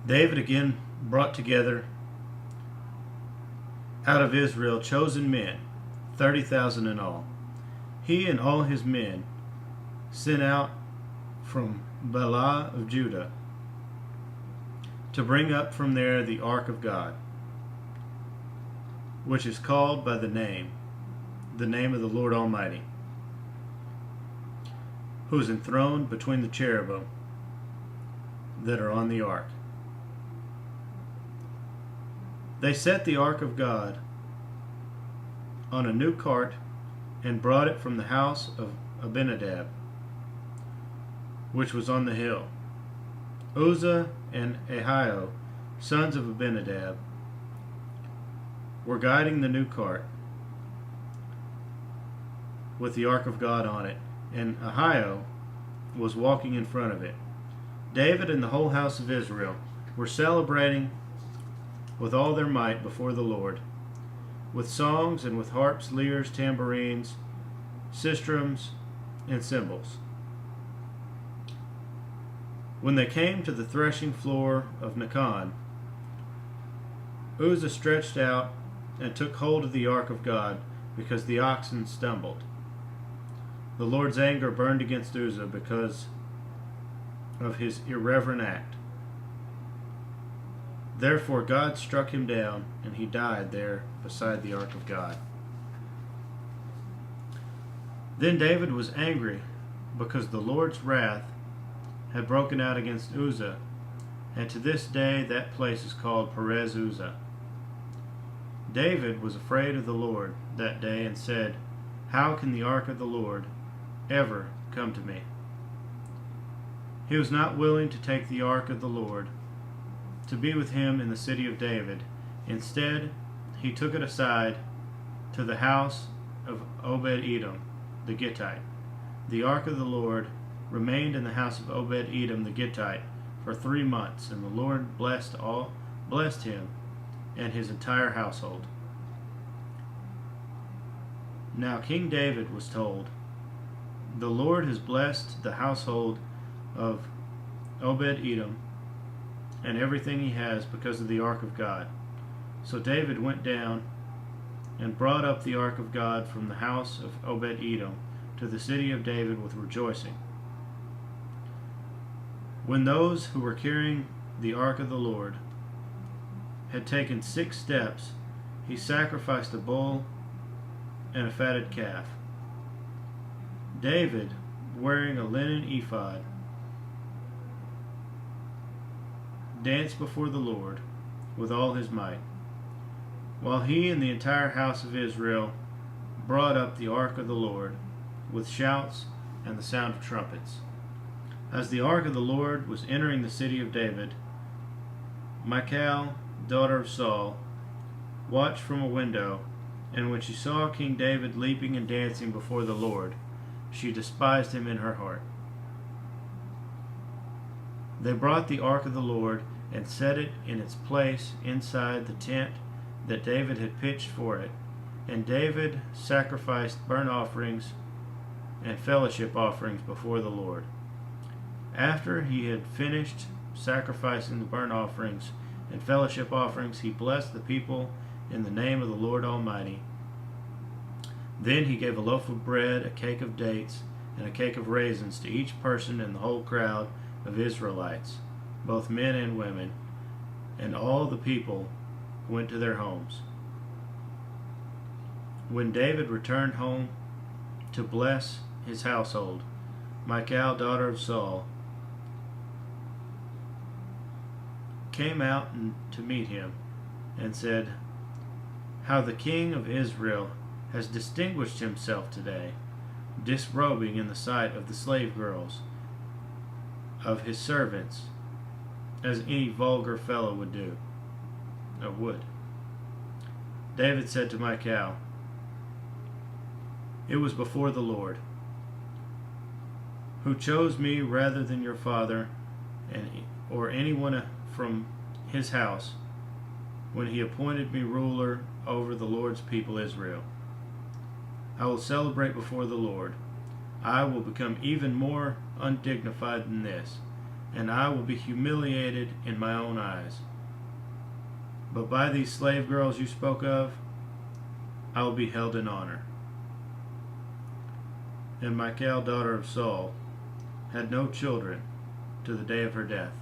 David again brought together out of Israel chosen men, 30,000 in all. He and all his men sent out from Baalah of Judah to bring up from there the ark of God, which is called by the name of the Lord Almighty, who is enthroned between the cherubim that are on the ark. They set the ark of God on a new cart and brought it from the house of Abinadab, which was on the hill. Uzzah and Ahio, sons of Abinadab, were guiding the new cart with the ark of God on it, and Ahio was walking in front of it. David and the whole house of Israel were celebrating with all their might before the Lord, with songs and with harps, lyres, tambourines, sistrums, and cymbals. When they came to the threshing floor of Nacon, Uzzah stretched out and took hold of the ark of God, because the oxen stumbled. The Lord's anger burned against Uzzah because of his irreverent act. Therefore God struck him down, and he died there beside the ark of God. Then David was angry because the Lord's wrath had broken out against Uzzah, and to this day that place is called Perez Uzzah. David was afraid of the Lord that day and said, "How can the ark of the Lord ever come to me?" He was not willing to take the ark of the Lord to be with him in the city of David. Instead, he took it aside to the house of Obed-Edom the Gittite. The ark of the Lord remained in the house of Obed-Edom the Gittite for 3 months, and the Lord blessed him and his entire household. Now King David was told, "The Lord has blessed the household of Obed-Edom and everything he has because of the ark of God." So David went down and brought up the ark of God from the house of Obed-Edom to the city of David with rejoicing. When those who were carrying the ark of the Lord had taken 6 steps, he sacrificed a bull and a fatted calf. David, wearing a linen ephod, danced before the Lord with all his might, while he and the entire house of Israel brought up the ark of the Lord with shouts and the sound of trumpets. As the ark of the Lord was entering the city of David, Michal, daughter of Saul, watched from a window, and when she saw King David leaping and dancing before the Lord, she despised him in her heart. They brought the ark of the Lord and set it in its place inside the tent that David had pitched for it, and David sacrificed burnt offerings and fellowship offerings before the Lord. After he had finished sacrificing the burnt offerings and fellowship offerings, he blessed the people in the name of the Lord Almighty. Then he gave a loaf of bread, a cake of dates, and a cake of raisins to each person in the whole crowd of Israelites, both men and women, and all the people went to their homes. When David returned home to bless his household, Michal, daughter of Saul, came out to meet him and said, "How the king of Israel has distinguished himself today, disrobing in the sight of the slave girls of his servants, as any vulgar fellow would do." David said to Michal, "It was before the Lord, who chose me rather than your father or anyone from his house, when he appointed me ruler over the Lord's people Israel. I will celebrate before the Lord. I will become even more undignified than this, and I will be humiliated in my own eyes. But by these slave girls you spoke of, I will be held in honor. And Michal, daughter of Saul, had no children to the day of her death.